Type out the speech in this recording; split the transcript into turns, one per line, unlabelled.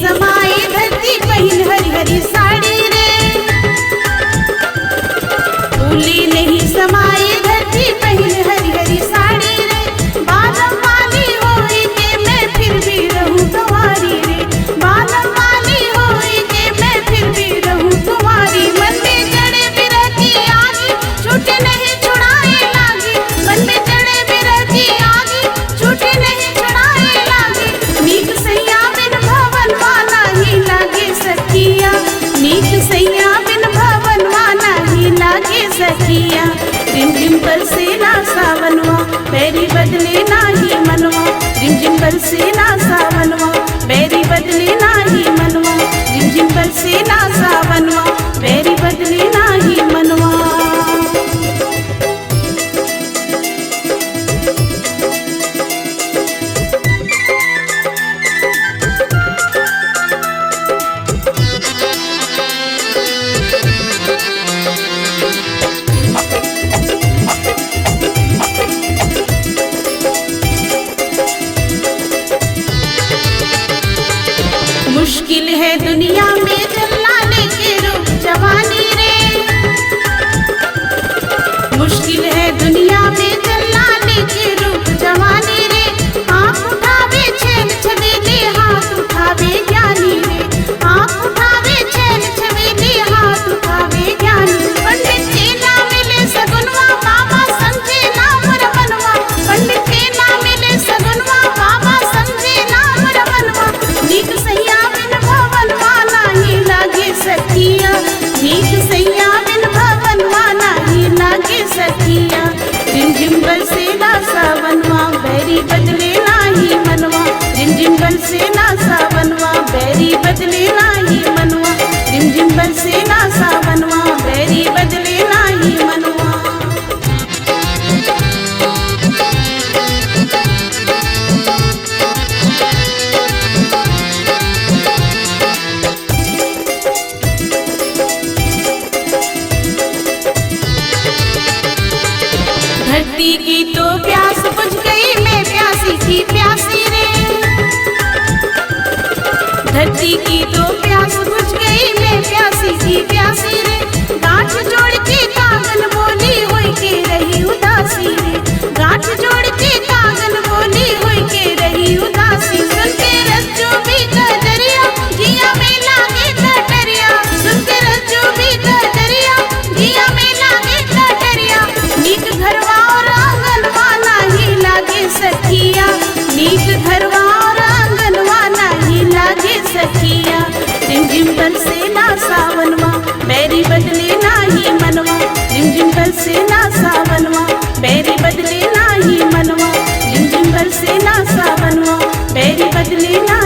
समाए धरती पहिन हरी हरी साड़ी रे, फूली नहीं समाए धरती पहिन हरी हरी साड़ी रे। बालम वाली होई के मैं फिर भी रहूं तुम्हारी रे, बालम वाली होई के मैं फिर भी रहूं तुम्हारी। मन में चढ़े बिरह की आगी छूटे नहीं छुड़ाए लागी, मन में चढ़े बिरह की आगी छूटे नहीं छुड़ाए लागी। नीक सैया बिन भवन वाला ही लागे सखिया, नीक सैया बिन भवन वाला ही लागे सखिया। रिम झिम बरसेला सावनवा बैरी बदले नाही मनवा, रिम झिम बरसेला सावनवा बैरी बदले नाही मनवा, रिम झिम बरसेला सावनवा बैरी बदले नाही मनवा। मुश्किल है दुनिया में चलना लेके रूप जवानी रे, मुश्किल है दुनिया में चलना लेके रूप जवानी रे। आँख उठावे छेन छबीले हाथ उठावे ज्ञानी रे, आँख उठावे छेन छबीले हाथ उठावे ज्ञानी। पंडित के ना मिले सगुनवा बाबा समझे नाम रमनवा, पंडित के ना मिले सगुनवा बाबा समझे नाम रमनवा। नीक सैया बिन भवन वाला ही लागे सखिया, नीक सैया बिन भवन वाला ही लागे सखिया। रिम झिम बरसेला सावनवा बैरी बदले नाही मनवा, रिम झिम बरसेला सावनवा बैरी बदले नाही मनवा, रिम झिम बरसेला सावनवा बैरी बदले नाही मनवा। धरती की तो प्यास बुझ गई मैं प्यासी थी प्यासी रे, धरती की तो प्यास बुझ गई मैं प्यासी थी प्यासी रे। गांठ जोड़ के कागन बोली होई के रही उदासी रे, गांठ जोड़ के कागन बोली होई के रही उदासी। सुनते रज्जू भी कदरिया जिया में लागे कटरिया, सुनते रज्जू भी कदरिया जिया में लागे कटरिया। नीक घरवा और आंगन वाला ही लागे सखिया, नीक घरवा और आंगन वाला ही लागे सखिया। रिम झिम बरसेला सावनवा बैरी बदले नाही मनवा, रिम झिम बरसेला सावनवा बैरी बदले नाही मनवा, रिम झिम बरसेला सावनवा बैरी बदले नाही।